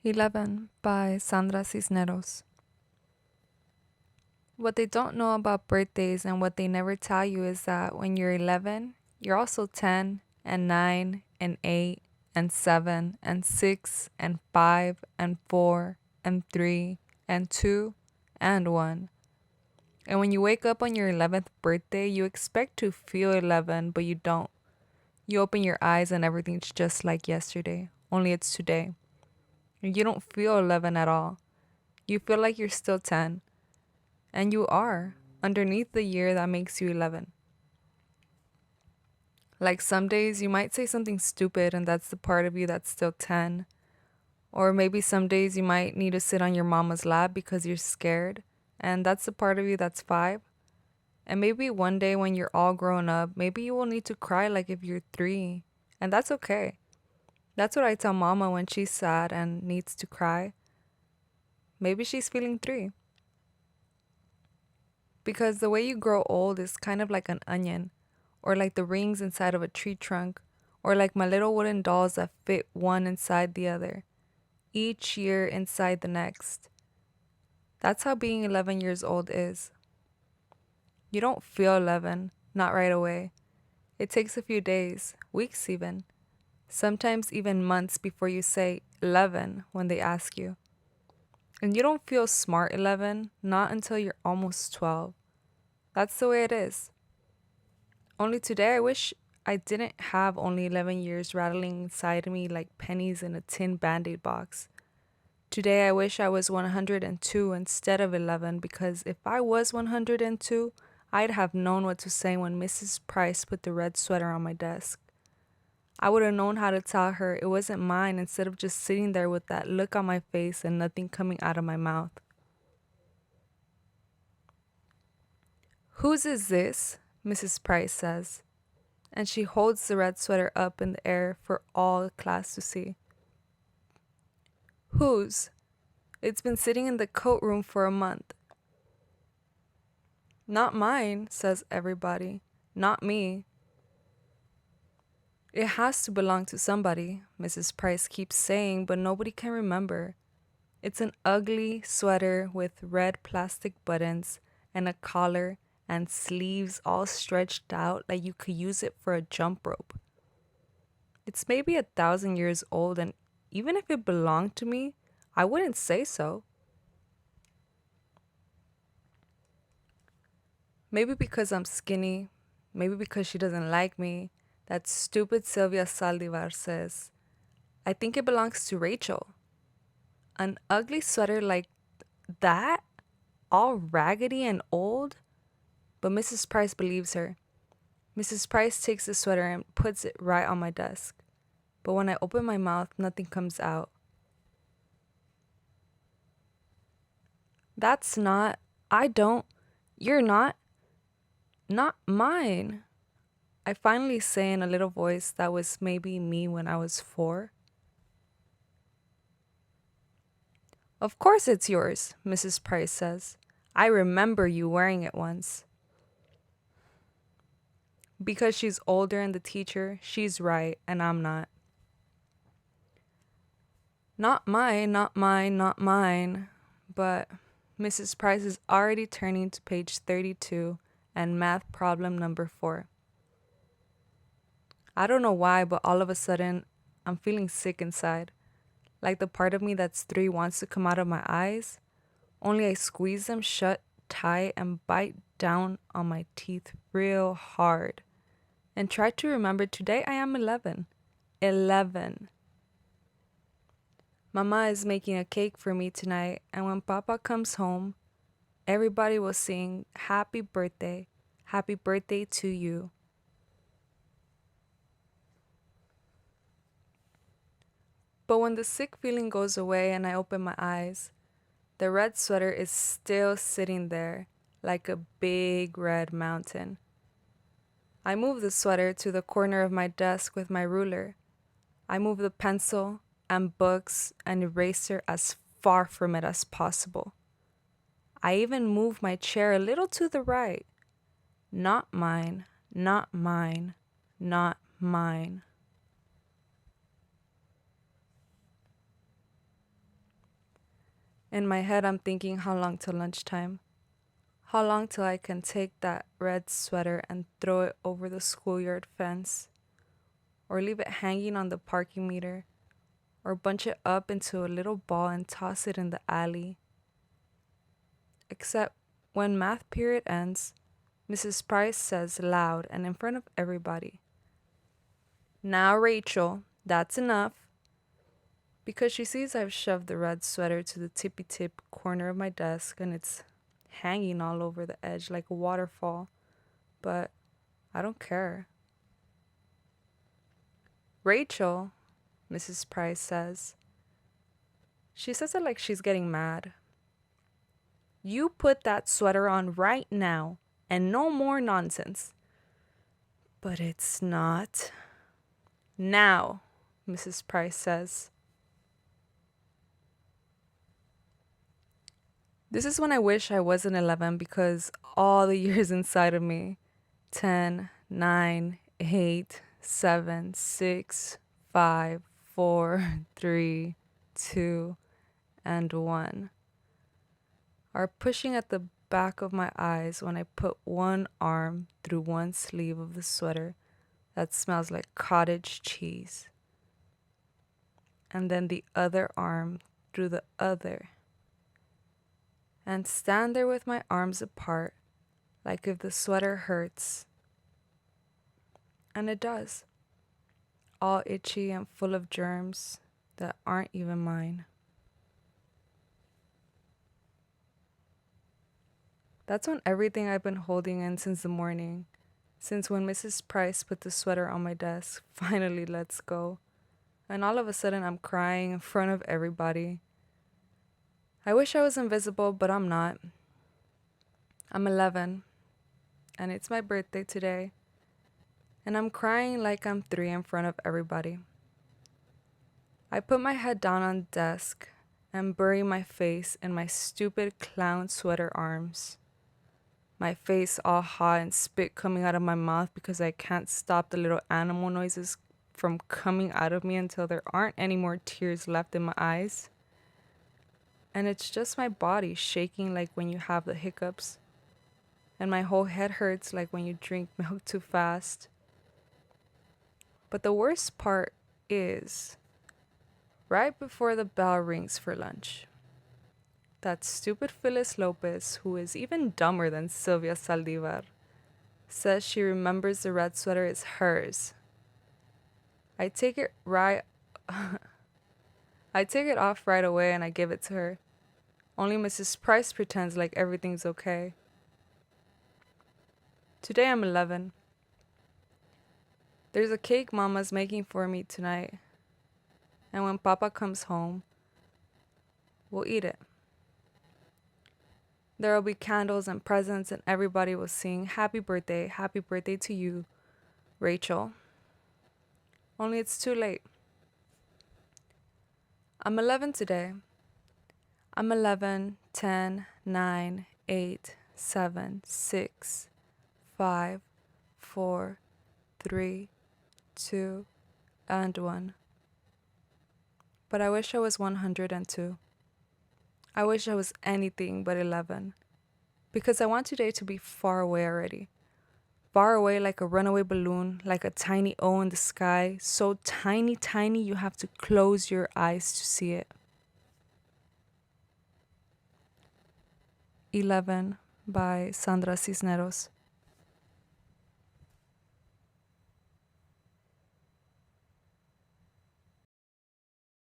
11 by Sandra Cisneros. What they don't know about birthdays and what they never tell you is that when you're 11, you're also 10 and 9 and 8 and 7 and 6 and 5 and 4 and 3 and 2 and 1. And when you wake up on your 11th birthday, you expect to feel 11, but you don't. You open your eyes and everything's just like yesterday, only it's today. And you don't feel 11 at all. You feel like you're still 10. And you are, underneath the year that makes you 11. Like some days you might say something stupid and that's the part of you that's still 10. Or maybe some days you might need to sit on your mama's lap because you're scared and that's the part of you that's 5. And maybe one day when you're all grown up, maybe you will need to cry like if you're 3. And that's okay. That's what I tell mama when she's sad and needs to cry. Maybe she's feeling 3. Because the way you grow old is kind of like an onion, or like the rings inside of a tree trunk, or like my little wooden dolls that fit one inside the other, each year inside the next. That's how being 11 years old is. You don't feel 11, not right away. It takes a few days, weeks even, sometimes even months before you say 11 when they ask you. And you don't feel smart 11, not until you're almost 12. That's the way it is. Only today I wish I didn't have only 11 years rattling inside me like pennies in a tin band-aid box. Today I wish I was 102 instead of 11 because if I was 102, I'd have known what to say when Mrs. Price put the red sweater on my desk. I would have known how to tell her it wasn't mine instead of just sitting there with that look on my face and nothing coming out of my mouth. "Whose is this?" Mrs. Price says, and she holds the red sweater up in the air for all the class to see. "Whose? It's been sitting in the coat room for a month." "Not mine," says everybody. "Not me." "It has to belong to somebody," Mrs. Price keeps saying, but nobody can remember. It's an ugly sweater with red plastic buttons and a collar and sleeves all stretched out like you could use it for a jump rope. It's maybe 1,000 years old, and even if it belonged to me, I wouldn't say so. Maybe because I'm skinny, maybe because she doesn't like me, that stupid Sylvia Saldivar says, "I think it belongs to Rachel." An ugly sweater like that, all raggedy and old? But Mrs. Price believes her. Mrs. Price takes the sweater and puts it right on my desk. But when I open my mouth, nothing comes out. "That's not, I don't, you're not mine," I finally say in a little voice that was maybe me when I was 4. "Of course it's yours," Mrs. Price says. "I remember you wearing it once." Because she's older and the teacher, she's right and I'm not. "Not mine, not mine, not mine." But Mrs. Price is already turning to page 32 and math problem number 4. I don't know why, but all of a sudden, I'm feeling sick inside. Like the part of me that's 3 wants to come out of my eyes, only I squeeze them shut tight and bite down on my teeth real hard and try to remember today I am 11. 11. Mama is making a cake for me tonight, and when Papa comes home, everybody will sing happy birthday to you. But when the sick feeling goes away and I open my eyes, the red sweater is still sitting there like a big red mountain. I move the sweater to the corner of my desk with my ruler. I move the pencil and books and eraser as far from it as possible. I even move my chair a little to the right. Not mine, not mine, not mine. In my head, I'm thinking how long till lunchtime? How long till I can take that red sweater and throw it over the schoolyard fence? Or leave it hanging on the parking meter? Or bunch it up into a little ball and toss it in the alley? Except when math period ends, Mrs. Price says loud and in front of everybody, "Now, Rachel, that's enough." Because she sees I've shoved the red sweater to the tippy tip corner of my desk and it's hanging all over the edge like a waterfall. But I don't care. "Rachel," Mrs. Price says. She says it like she's getting mad. "You put that sweater on right now and no more nonsense." "But it's not." "Now," Mrs. Price says. This is when I wish I wasn't 11 because all the years inside of me, 10, 9, 8, 7, 6, 5, 4, 3, 2, and 1, are pushing at the back of my eyes when I put one arm through one sleeve of the sweater that smells like cottage cheese, and then the other arm through the other, and stand there with my arms apart like if the sweater hurts. And it does. All itchy and full of germs that aren't even mine. That's when everything I've been holding in since the morning, since when Mrs. Price put the sweater on my desk, finally lets go. And all of a sudden I'm crying in front of everybody. I wish I was invisible, but I'm not. I'm 11, and it's my birthday today. And I'm crying like I'm 3 in front of everybody. I put my head down on the desk and bury my face in my stupid clown sweater arms. My face all hot and spit coming out of my mouth because I can't stop the little animal noises from coming out of me until there aren't any more tears left in my eyes. And it's just my body shaking like when you have the hiccups. And my whole head hurts like when you drink milk too fast. But the worst part is, right before the bell rings for lunch, that stupid Phyllis Lopez, who is even dumber than Sylvia Saldivar, says she remembers the red sweater is hers. I take it off right away and I give it to her. Only Mrs. Price pretends like everything's okay. Today I'm 11. There's a cake Mama's making for me tonight. And when Papa comes home, we'll eat it. There will be candles and presents and everybody will sing happy birthday to you, Rachel. Only it's too late. I'm 11 today. I'm 11, 10, 9, 8, 7, 6, 5, 4, 3, 2, and 1. But I wish I was 102. I wish I was anything but 11. Because I want today to be far away already. Far away like a runaway balloon, like a tiny O in the sky, so tiny, tiny you have to close your eyes to see it. 11 by Sandra Cisneros.